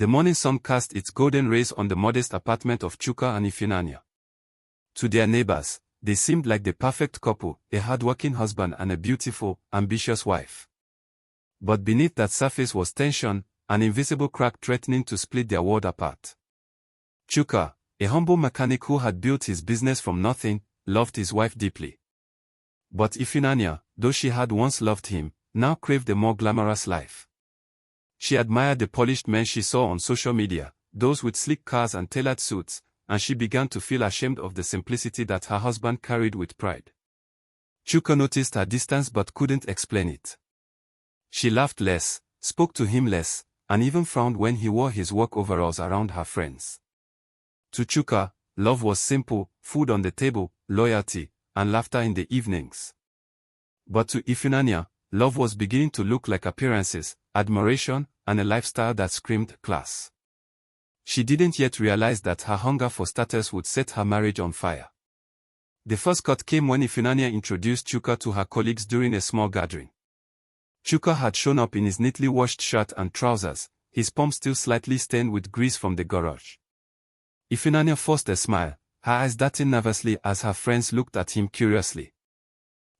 The morning sun cast its golden rays on the modest apartment of Chuka and Ifunanya. To their neighbors, they seemed like the perfect couple, a hardworking husband and a beautiful, ambitious wife. But beneath that surface was tension, an invisible crack threatening to split their world apart. Chuka, a humble mechanic who had built his business from nothing, loved his wife deeply. But Ifunanya, though she had once loved him, now craved a more glamorous life. She admired the polished men she saw on social media, those with sleek cars and tailored suits, and she began to feel ashamed of the simplicity that her husband carried with pride. Chuka noticed her distance but couldn't explain it. She laughed less, spoke to him less, and even frowned when he wore his work overalls around her friends. To Chuka, love was simple, food on the table, loyalty, and laughter in the evenings. But to Ifunanya, love was beginning to look like appearances, admiration, and a lifestyle that screamed class. She didn't yet realize that her hunger for status would set her marriage on fire. The first cut came when Ifunanya introduced Chuka to her colleagues during a small gathering. Chuka had shown up in his neatly washed shirt and trousers, his palms still slightly stained with grease from the garage. Ifunanya forced a smile, her eyes darting nervously as her friends looked at him curiously.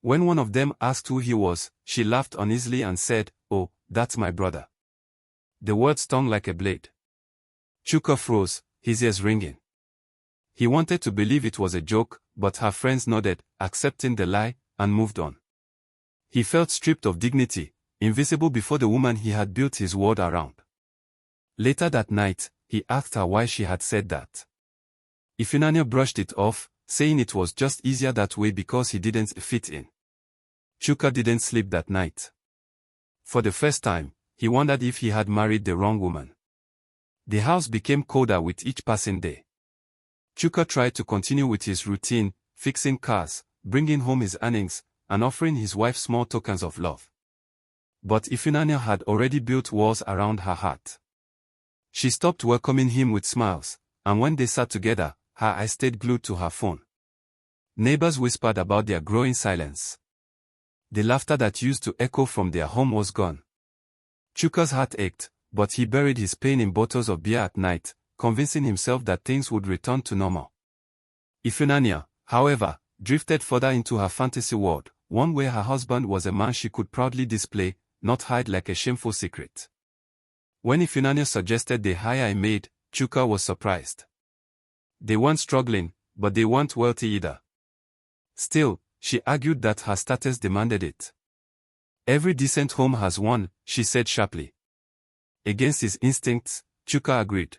When one of them asked who he was, she laughed uneasily and said, "Oh, that's my brother." The word stung like a blade. Chuka froze, his ears ringing. He wanted to believe it was a joke, but her friends nodded, accepting the lie, and moved on. He felt stripped of dignity, invisible before the woman he had built his world around. Later that night, he asked her why she had said that. Ifunanya brushed it off, saying it was just easier that way because he didn't fit in. Chuka didn't sleep that night. For the first time, he wondered if he had married the wrong woman. The house became colder with each passing day. Chuka tried to continue with his routine, fixing cars, bringing home his earnings, and offering his wife small tokens of love. But Ifunanya had already built walls around her heart. She stopped welcoming him with smiles, and when they sat together, her eyes stayed glued to her phone. Neighbors whispered about their growing silence. The laughter that used to echo from their home was gone. Chuka's heart ached, but he buried his pain in bottles of beer at night, convincing himself that things would return to normal. Ifunanya, however, drifted further into her fantasy world, one where her husband was a man she could proudly display, not hide like a shameful secret. When Ifunanya suggested they hire a maid, Chuka was surprised. They weren't struggling, but they weren't wealthy either. Still, she argued that her status demanded it. "Every decent home has one," she said sharply. Against his instincts, Chuka agreed.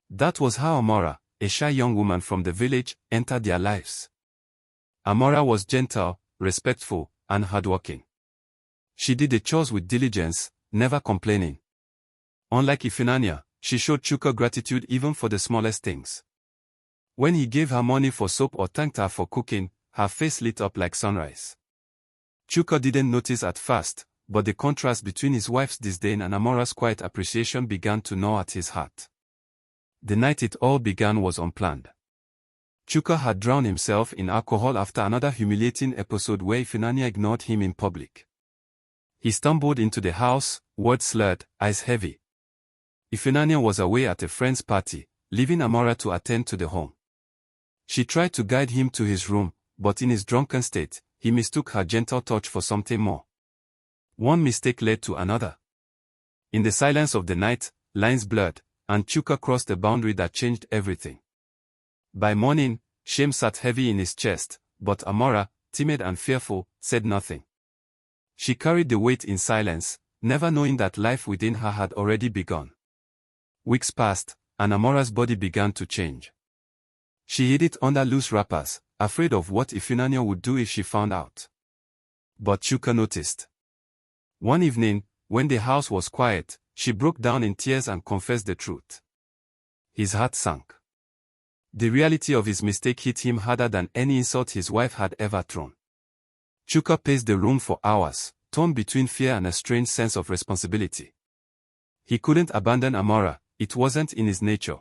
That was how Amora, a shy young woman from the village, entered their lives. Amora was gentle, respectful, and hardworking. She did the chores with diligence, never complaining. Unlike Ifunanya, she showed Chuka gratitude even for the smallest things. When he gave her money for soap or thanked her for cooking, her face lit up like sunrise. Chuka didn't notice at first, but the contrast between his wife's disdain and Amora's quiet appreciation began to gnaw at his heart. The night it all began was unplanned. Chuka had drowned himself in alcohol after another humiliating episode where Ifunanya ignored him in public. He stumbled into the house, words slurred, eyes heavy. Ifunanya was away at a friend's party, leaving Amora to attend to the home. She tried to guide him to his room, but in his drunken state, he mistook her gentle touch for something more. One mistake led to another. In the silence of the night, lines blurred, and Chuka crossed a boundary that changed everything. By morning, shame sat heavy in his chest, but Amora, timid and fearful, said nothing. She carried the weight in silence, never knowing that life within her had already begun. Weeks passed, and Amora's body began to change. She hid it under loose wrappers, afraid of what Ifunanya would do if she found out. But Chuka noticed. One evening, when the house was quiet, she broke down in tears and confessed the truth. His heart sank. The reality of his mistake hit him harder than any insult his wife had ever thrown. Chuka paced the room for hours, torn between fear and a strange sense of responsibility. He couldn't abandon Amora, it wasn't in his nature.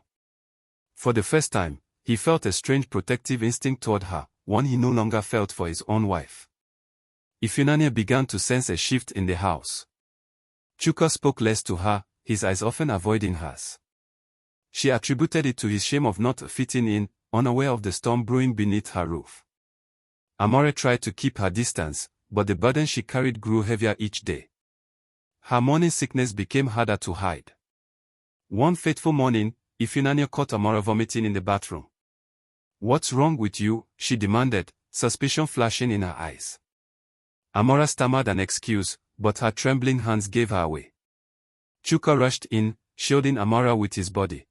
For the first time, he felt a strange protective instinct toward her, one he no longer felt for his own wife. Ifunanya began to sense a shift in the house. Chuka spoke less to her, his eyes often avoiding hers. She attributed it to his shame of not fitting in, unaware of the storm brewing beneath her roof. Amore tried to keep her distance, but the burden she carried grew heavier each day. Her morning sickness became harder to hide. One fateful morning, Ifunanya caught Amora vomiting in the bathroom. "What's wrong with you?" she demanded, suspicion flashing in her eyes. Amora stammered an excuse, but her trembling hands gave her away. Chuka rushed in, shielding Amora with his body.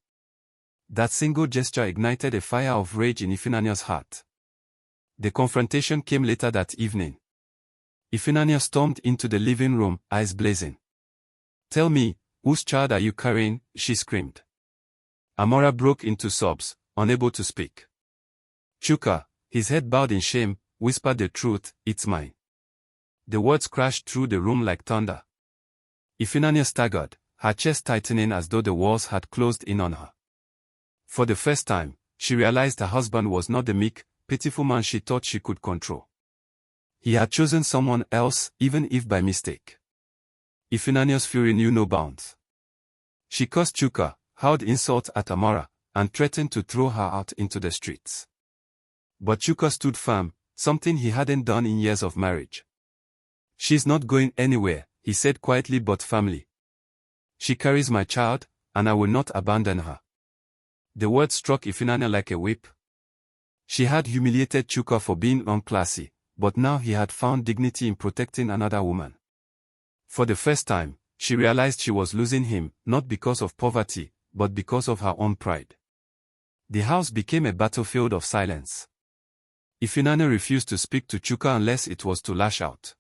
That single gesture ignited a fire of rage in Ifunanya's heart. The confrontation came later that evening. Ifunanya stormed into the living room, eyes blazing. "Tell me, whose child are you carrying?" she screamed. Amora broke into sobs, unable to speak. Chuka, his head bowed in shame, whispered the truth, "It's mine." The words crashed through the room like thunder. Ifunanya staggered, her chest tightening as though the walls had closed in on her. For the first time, she realized her husband was not the meek, pitiful man she thought she could control. He had chosen someone else, even if by mistake. Ifunanya's fury knew no bounds. She cursed Chuka, hurled insults at Amora, and threatened to throw her out into the streets. But Chuka stood firm, something he hadn't done in years of marriage. "She's not going anywhere," he said quietly but firmly. "She carries my child, and I will not abandon her." The words struck Ifunanya like a whip. She had humiliated Chuka for being unclassy, but now he had found dignity in protecting another woman. For the first time, she realized she was losing him, not because of poverty, but because of her own pride. The house became a battlefield of silence. Ifunanya refused to speak to Chuka unless it was to lash out.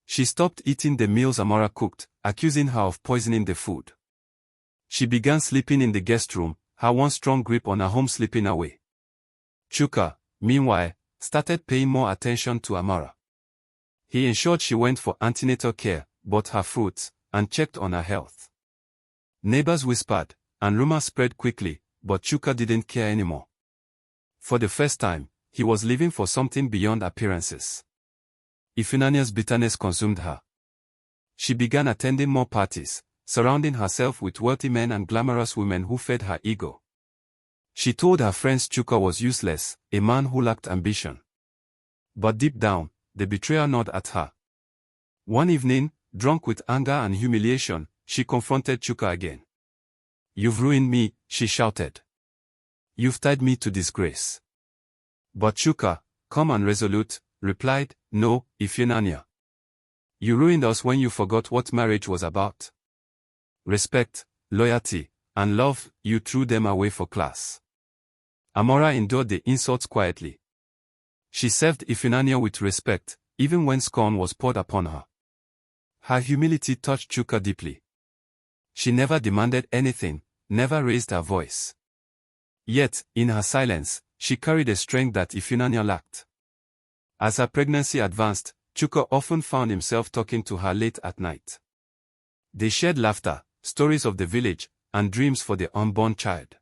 She stopped eating the meals Amora cooked, accusing her of poisoning the food. She began sleeping in the guest room, her one strong grip on her home slipping away. Chuka, meanwhile, started paying more attention to Amora. He ensured she went for antenatal care, bought her fruits, and checked on her health. Neighbors whispered, and rumors spread quickly, but Chuka didn't care anymore. For the first time, he was living for something beyond appearances. Ifunanya's bitterness consumed her. She began attending more parties, surrounding herself with wealthy men and glamorous women who fed her ego. She told her friends Chuka was useless, a man who lacked ambition. But deep down, the betrayer gnawed at her. One evening, drunk with anger and humiliation, she confronted Chuka again. "You've ruined me," she shouted. "You've tied me to disgrace." But Chuka, calm and resolute, replied, "No, Ifunanya. You ruined us when you forgot what marriage was about. Respect, loyalty, and love, you threw them away for class." Amora endured the insults quietly. She served Ifunanya with respect, even when scorn was poured upon her. Her humility touched Chuka deeply. She never demanded anything, never raised her voice. Yet, in her silence, she carried a strength that Ifunanya lacked. As her pregnancy advanced, Chuka often found himself talking to her late at night. They shared laughter, stories of the village, and dreams for the unborn child.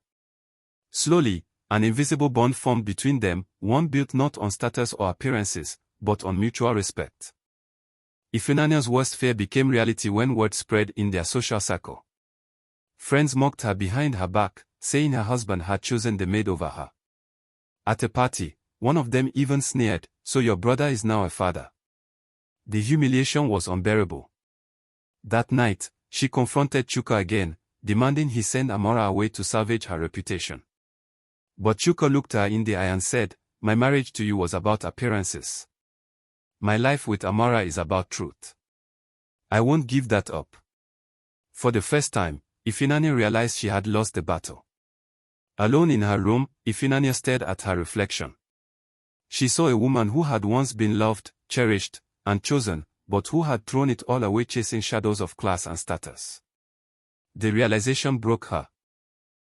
Slowly, an invisible bond formed between them, one built not on status or appearances, but on mutual respect. Ifunanya's worst fear became reality when word spread in their social circle. Friends mocked her behind her back, saying her husband had chosen the maid over her. At a party, one of them even sneered, "So your brother is now a father." The humiliation was unbearable. That night, she confronted Chuka again, demanding he send Amora away to salvage her reputation. But Chuka looked her in the eye and said, "My marriage to you was about appearances. My life with Amora is about truth. I won't give that up." For the first time, Ifunanya realized she had lost the battle. Alone in her room, Ifunanya stared at her reflection. She saw a woman who had once been loved, cherished, and chosen, but who had thrown it all away chasing shadows of class and status. The realization broke her.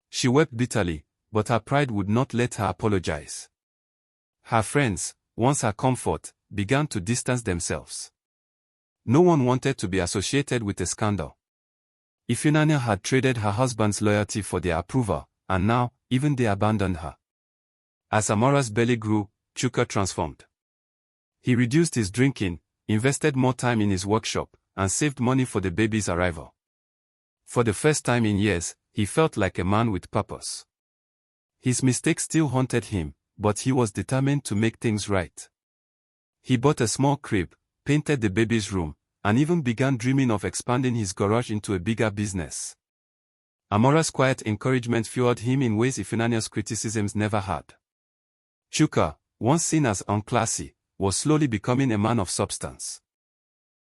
She wept bitterly, but her pride would not let her apologize. Her friends, once her comfort, began to distance themselves. No one wanted to be associated with a scandal. Ifunanya had traded her husband's loyalty for their approval, and now, even they abandoned her. As Amora's belly grew, Chuka transformed. He reduced his drinking, invested more time in his workshop, and saved money for the baby's arrival. For the first time in years, he felt like a man with purpose. His mistakes still haunted him, but he was determined to make things right. He bought a small crib, painted the baby's room, and even began dreaming of expanding his garage into a bigger business. Amora's quiet encouragement fueled him in ways Ifunanya's criticisms never had. Chuka, once seen as unclassy, was slowly becoming a man of substance.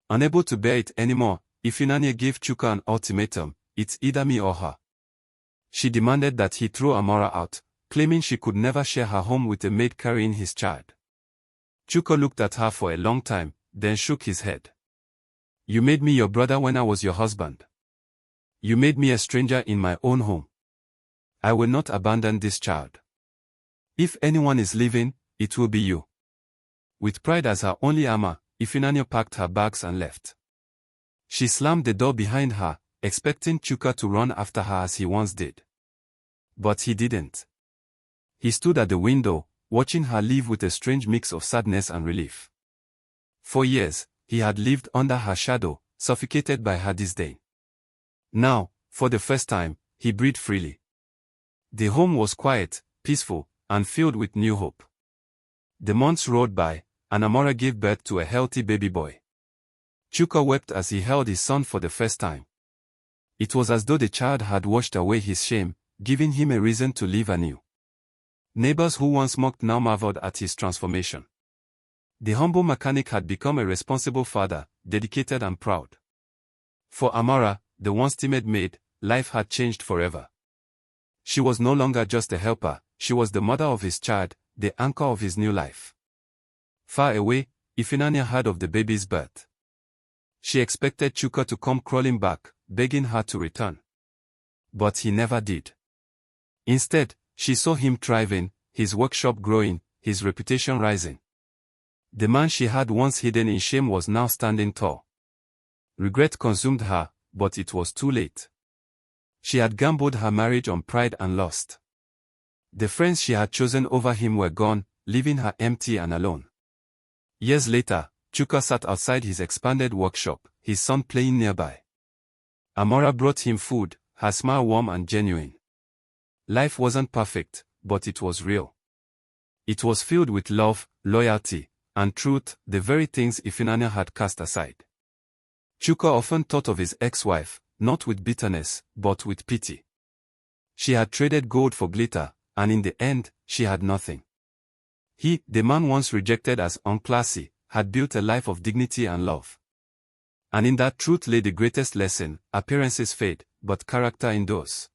Unable to bear it anymore, Ifunanya gave Chuka an ultimatum: it's either me or her. She demanded that he throw Amora out, claiming she could never share her home with a maid carrying his child. Chuka looked at her for a long time, then shook his head. You made me your brother when I was your husband. You made me a stranger in my own home. I will not abandon this child. If anyone is leaving, it will be you. With pride as her only armor, Ifunanya packed her bags and left. She slammed the door behind her, expecting Chuka to run after her as he once did. But he didn't. He stood at the window, watching her leave with a strange mix of sadness and relief. For years, he had lived under her shadow, suffocated by her disdain. Now, for the first time, he breathed freely. The home was quiet, peaceful, and filled with new hope. The months rolled by, and Amora gave birth to a healthy baby boy. Chuka wept as he held his son for the first time. It was as though the child had washed away his shame, giving him a reason to live anew. Neighbors who once mocked now marveled at his transformation. The humble mechanic had become a responsible father, dedicated and proud. For Amora, the once timid maid, life had changed forever. She was no longer just a helper, she was the mother of his child, the anchor of his new life. Far away, Ifunanya heard of the baby's birth. She expected Chuka to come crawling back, begging her to return. But he never did. Instead, she saw him thriving, his workshop growing, his reputation rising. The man she had once hidden in shame was now standing tall. Regret consumed her, but it was too late. She had gambled her marriage on pride and lust. The friends she had chosen over him were gone, leaving her empty and alone. Years later, Chuka sat outside his expanded workshop, his son playing nearby. Amora brought him food, her smile warm and genuine. Life wasn't perfect, but it was real. It was filled with love, loyalty, and truth, the very things Ifunanya had cast aside. Chuka often thought of his ex-wife, not with bitterness, but with pity. She had traded gold for glitter, and in the end, she had nothing. He, the man once rejected as unclassy, had built a life of dignity and love. And in that truth lay the greatest lesson: appearances fade, but character endures.